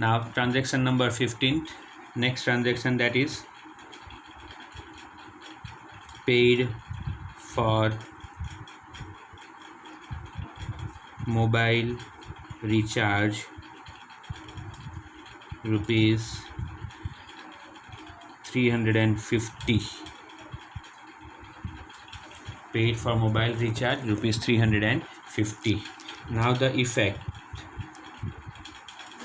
Now transaction number 15, next transaction, that is paid for mobile recharge rupees 350. Paid for mobile recharge rupees 350. Now the effect.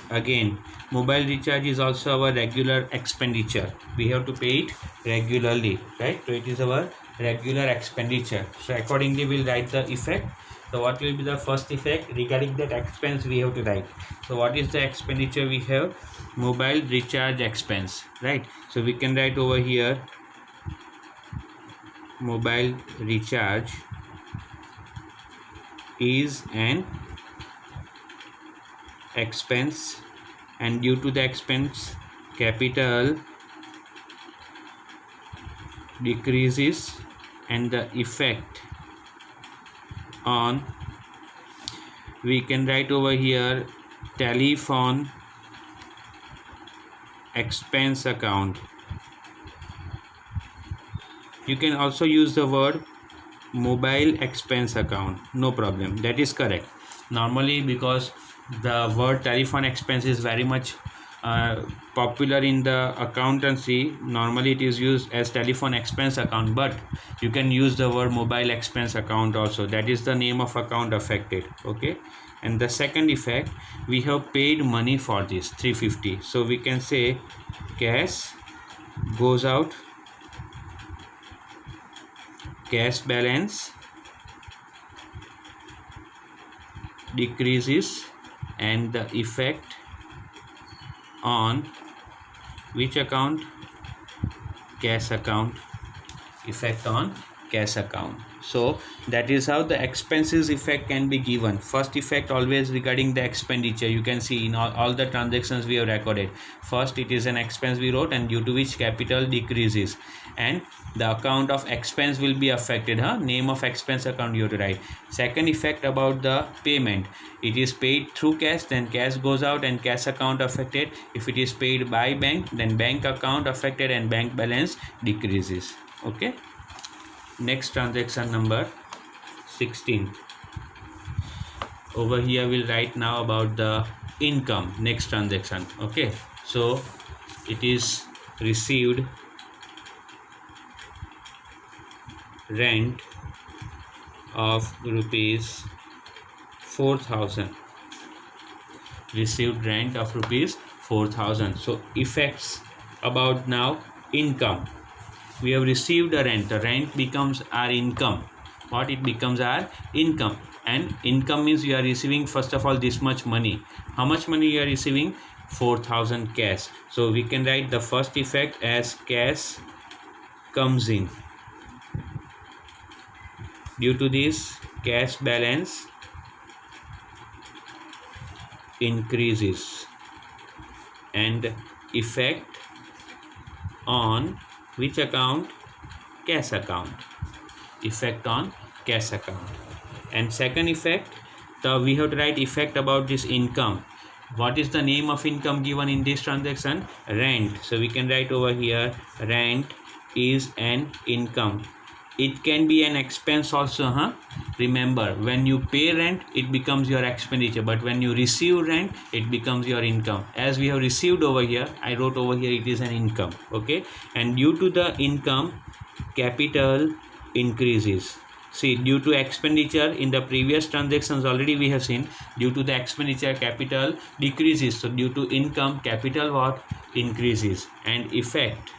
Again, mobile recharge is also our regular expenditure. We have to pay it regularly, right? So it is our regular expenditure. So accordingly we'll write the effect. So what will be the first effect? Regarding that expense we have to write. So what is the expenditure we have? Mobile recharge expense, right? So we can write over here mobile recharge is an expense, and due to the expense capital decreases, and the effect on, we can write over here telephone expense account. You can also use the word mobile expense account, no problem, that is correct. Normally, because the word telephone expense is very much popular in the accountancy, normally it is used as telephone expense account, but you can use the word mobile expense account also. That is the name of account affected. Okay, and the second effect, we have paid money for this 350. So we can say cash goes out, cash balance decreases, and the effect on which account? Cash account. Effect on cash account. So that is how the expenses effect can be given. First effect always regarding the expenditure. You can see in all the transactions we have recorded, first it is an expense we wrote, and due to which capital decreases, and the account of expense will be affected. Name of expense account you have to write. Second effect about the payment, it is paid through cash, then cash goes out and cash account affected. If it is paid by bank, then bank account affected and bank balance decreases. Okay, next transaction number 16. Over here we'll write now about the income, next transaction. Okay, so it is received rent of rupees 4,000. Received rent of rupees 4,000. So effects about now income. We have received a rent. The rent becomes our income. What it becomes? Our income. And income means you are receiving first of all this much money. How much money you are receiving? 4,000 cash. So we can write the first effect as cash comes in. Due to this, cash balance increases, and effect on which account? Cash account. Effect on cash account. And second effect, we have to write effect about this income. What is the name of income given in this transaction? Rent. So we can write over here rent is an income. It can be an expense also. Remember, when you pay rent, it becomes your expenditure, but when you receive rent, it becomes your income. As we have received over here, I wrote over here it is an income. Okay, and due to the income, capital increases. See, due to expenditure in the previous transactions already we have seen, due to the expenditure capital decreases. So due to income, capital what? Increases. And effect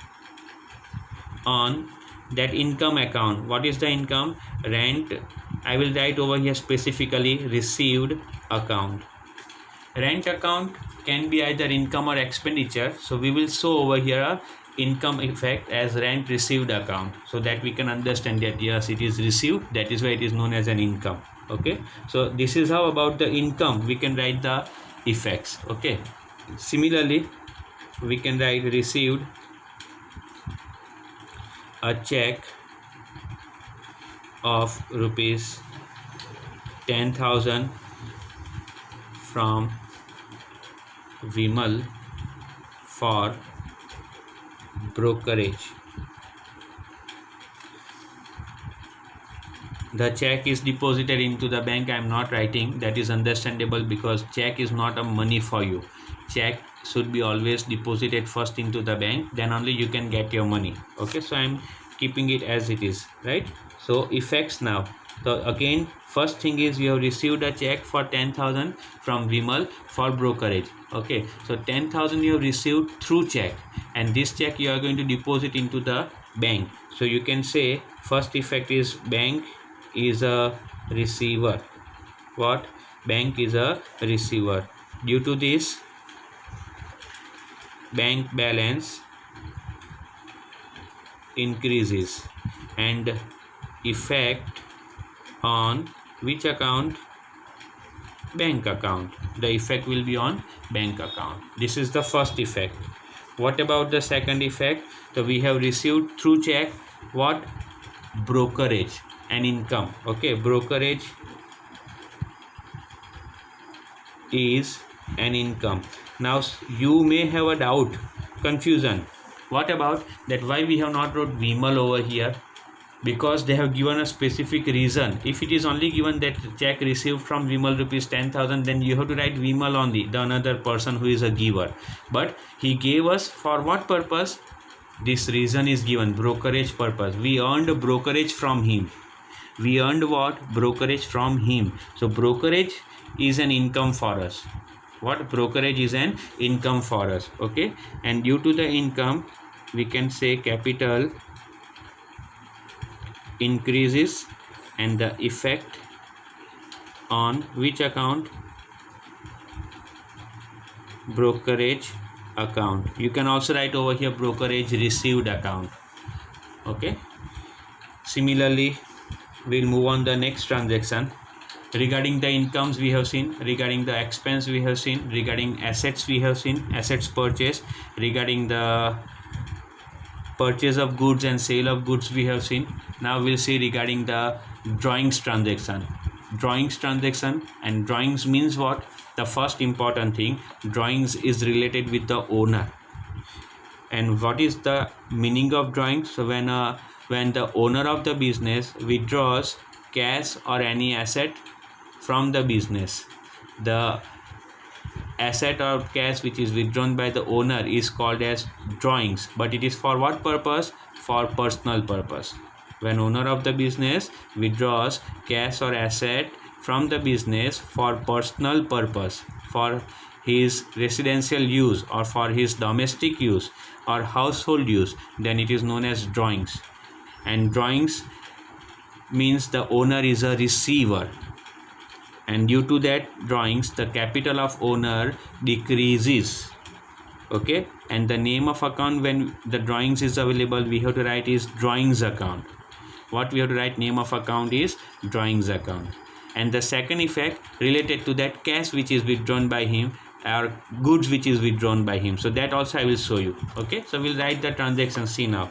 on that income account. What is the income? Rent. I will write over here specifically received account. Rent account can be either income or expenditure. So we will show over here a income effect as rent received account, so that we can understand that yes, it is received, that is why it is known as an income. Okay, so this is how about the income we can write the effects. Okay, similarly we can write received a check of rupees 10,000 from Vimal for brokerage. The check is deposited into the bank. I am not writing, that is understandable, because check is not a money for you. Check should be always deposited first into the bank, then only you can get your money. Okay, so I am keeping it as it is, right? So effects now. So again, first thing is you have received a check for 10,000 from Vimal for brokerage. Okay, so 10,000 you have received through check, and this check you are going to deposit into the bank. So you can say first effect is bank is a receiver. What? Bank is a receiver. Due to this, bank balance increases, and effect on which account? Bank account. The effect will be on bank account. This is the first effect. What about the second effect? So we have received through check what? Brokerage and income. Okay, brokerage is an income. Now you may have a doubt, confusion. What about that? Why we have not wrote Vimal over here? Because they have given a specific reason. If it is only given that check received from Vimal rupees 10,000, then you have to write Vimal only, the another person who is a giver. But he gave us for what purpose? This reason is given, brokerage purpose. We earned brokerage from him. We earned what? Brokerage from him. So brokerage is an income for us. What? Brokerage is an income for us. Okay, and due to the income, we can say capital increases, and the effect on which account? Brokerage account. You can also write over here brokerage received account. Okay, similarly we'll move on the next transaction. Regarding the incomes we have seen, regarding the expense we have seen, regarding assets we have seen, assets purchase, regarding the purchase of goods and sale of goods we have seen. Now we'll see regarding the drawings transaction. Drawings transaction, and drawings means what? The first important thing, drawings is related with the owner. And what is the meaning of drawings? So when the owner of the business withdraws cash or any asset from the business, the asset or cash which is withdrawn by the owner is called as drawings. But it is for what purpose? For personal purpose. When owner of the business withdraws cash or asset from the business for personal purpose, for his residential use or for his domestic use or household use, then it is known as drawings. And drawings means the owner is a receiver, and due to that drawings, the capital of owner decreases. Okay, and the name of account when the drawings is available, we have to write is drawings account. What we have to write? Name of account is drawings account. And the second effect related to that, cash which is withdrawn by him or goods which is withdrawn by him. So that also I will show you. Okay, so we'll write the transaction. See now,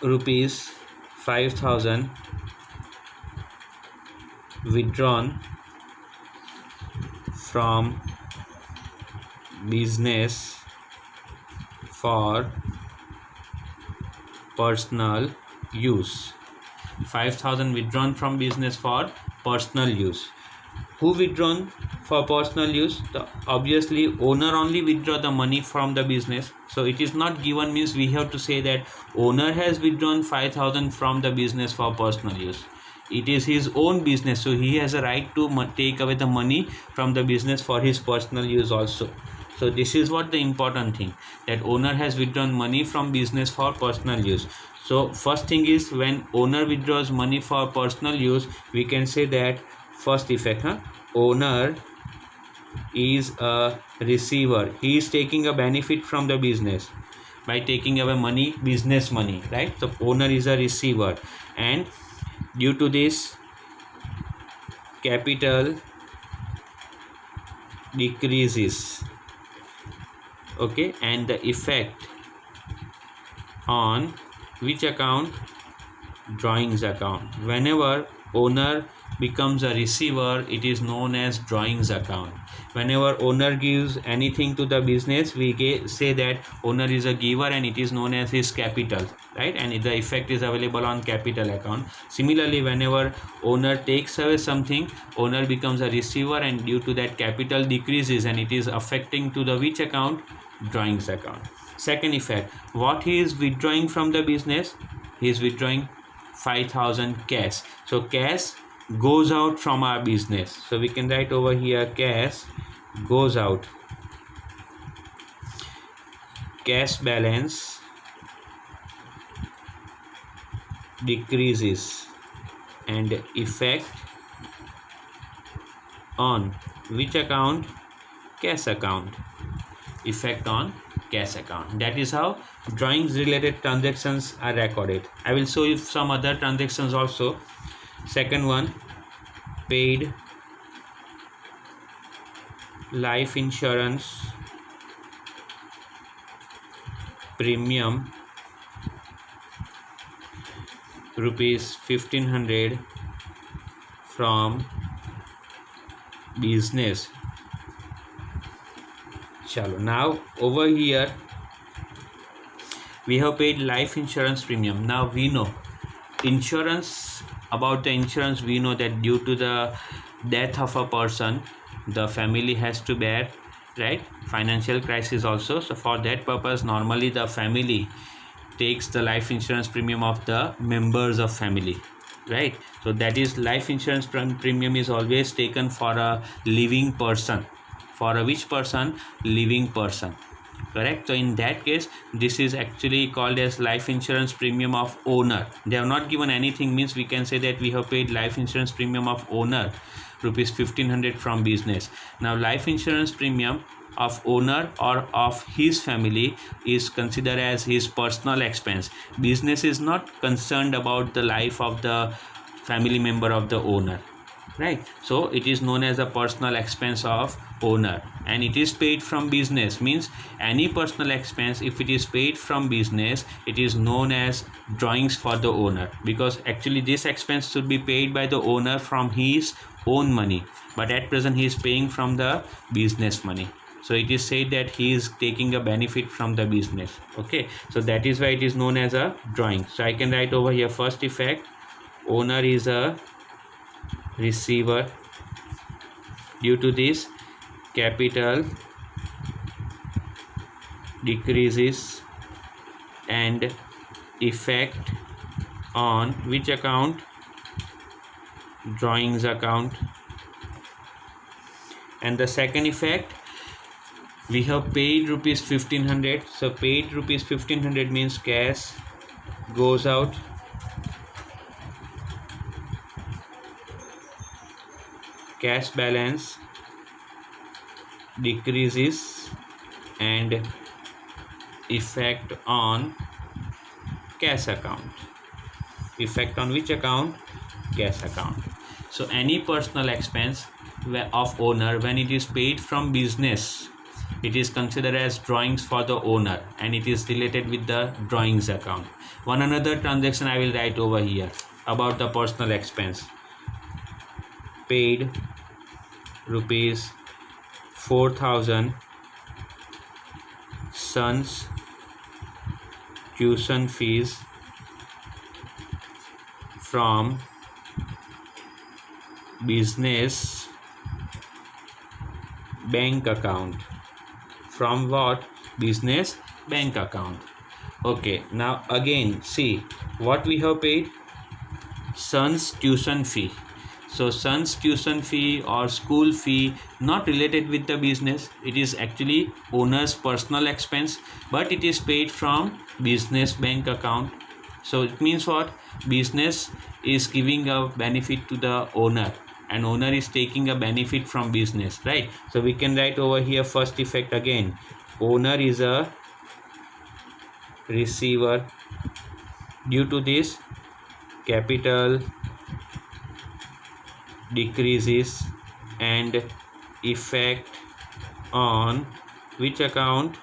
rupees 5,000 withdrawn from business for personal use. 5,000 withdrawn from business for personal use. Who withdrawn for personal use? Obviously owner only withdraw the money from the business. So it is not given means we have to say that owner has withdrawn 5,000 from the business for personal use. It is his own business, so he has a right to take away the money from the business for his personal use also. So this is what the important thing, that owner has withdrawn money from business for personal use. So first thing is, when owner withdraws money for personal use, we can say that first effect, owner is a receiver. He is taking a benefit from the business by taking away money, business money, right? So owner is a receiver, and due to this capital decreases. Okay, and the effect on which account? Drawings account. Whenever owner becomes a receiver, it is known as drawings account. Whenever owner gives anything to the business, we say that owner is a giver and it is known as his capital, right? And the effect is available on capital account. Similarly, whenever owner takes away something, owner becomes a receiver, and due to that capital decreases and it is affecting to the which account? Drawings account. Second effect, what he is withdrawing from the business? He is withdrawing 5,000 cash. So cash goes out from our business. So we can write over here cash goes out. Cash balance decreases and effect on which account? Cash account. Effect on cash account. That is how drawings related transactions are recorded. I will show you some other transactions also. Second one, paid life insurance premium rupees 1500 from business. Chalo, now over here we have paid life insurance premium. Now we know insurance, about the insurance we know that due to the death of a person, the family has to bear, right, financial crisis also. So for that purpose, normally the family takes the life insurance premium of the members of family, right? So that is life insurance premium is always taken for a living person. For a which person? Living person, correct? So in that case, this is actually called as life insurance premium of owner. They have not given anything, means we can say that we have paid life insurance premium of owner rupees 1500 from business. Now life insurance premium of owner or of his family is considered as his personal expense. Business is not concerned about the life of the family member of the owner, right? So it is known as a personal expense of owner, and it is paid from business. Means any personal expense, if it is paid from business, it is known as drawings for the owner, because actually this expense should be paid by the owner from his own money, but at present he is paying from the business money. So it is said that he is taking a benefit from the business. Okay, so that is why it is known as a drawing. So I can write over here, first effect, owner is a receiver. Due to this, capital decreases and effect on which account? Drawings account. And the second effect, we have paid rupees 1500. So paid rupees 1500 means cash goes out. Cash balance decreases and effect on cash account. Effect on which account? Cash account. So any personal expense of owner, when it is paid from business, it is considered as drawings for the owner, and it is related with the drawings account. One another transaction I will write over here about the personal expense. Paid rupees 4000 son's tuition fees from business bank account. From what? Business bank account. Okay, now again see what we have paid. Son's tuition fee. So son's tuition fee or school fee not related with the business. It is actually owner's personal expense, but it is paid from business bank account. So it means what? Business is giving a benefit to the owner, and owner is taking a benefit from business, right? So we can write over here first effect again. Owner is a receiver. Due to this, capital decreases and effect on which account?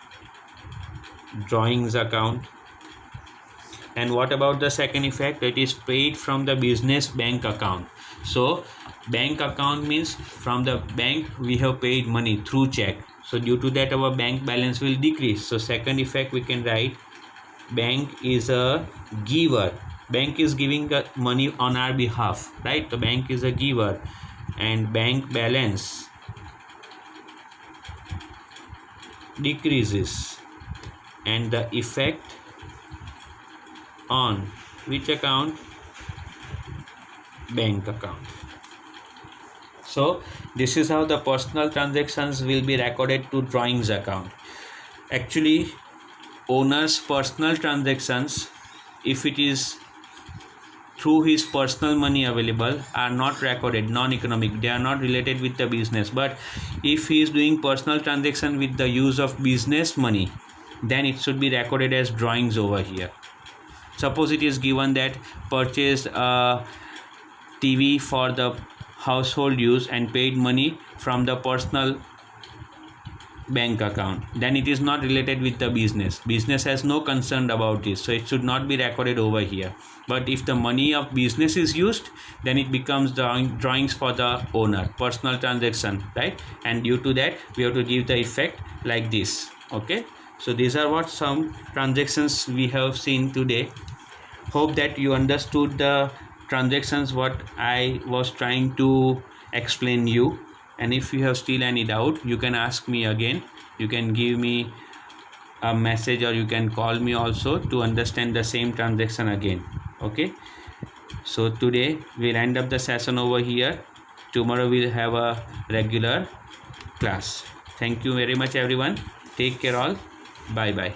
Drawings account. And what about the second effect? It is paid from the business bank account. So Bank account means from the bank we have paid money through check, so due to that our bank balance will decrease. So second effect we can write, bank is a giver, bank is giving the money on our behalf, right? The bank is a giver and bank balance decreases, and the effect on which account? Bank account. So this is how the personal transactions will be recorded to drawings account. Actually, owner's personal transactions, if it is through his personal money available, are not recorded, non-economic, they are not related with the business. But if he is doing personal transaction with the use of business money, then it should be recorded as drawings over here. Suppose it is given that purchased a TV for the household use and paid money from the personal bank account, then it is not related with the business. Business has no concern about this, so it should not be recorded over here. But if the money of business is used, then it becomes drawings for the owner, personal transaction, right? And due to that we have to give the effect like this. Okay, so these are what some transactions we have seen today. Hope that you understood the transactions what I was trying to explain you. And if you have still any doubt, you can ask me again. You can give me a message or you can call me also to understand the same transaction again. Okay, so today we'll end up the session over here. Tomorrow we'll have a regular class. Thank you very much everyone. Take care all. Bye bye.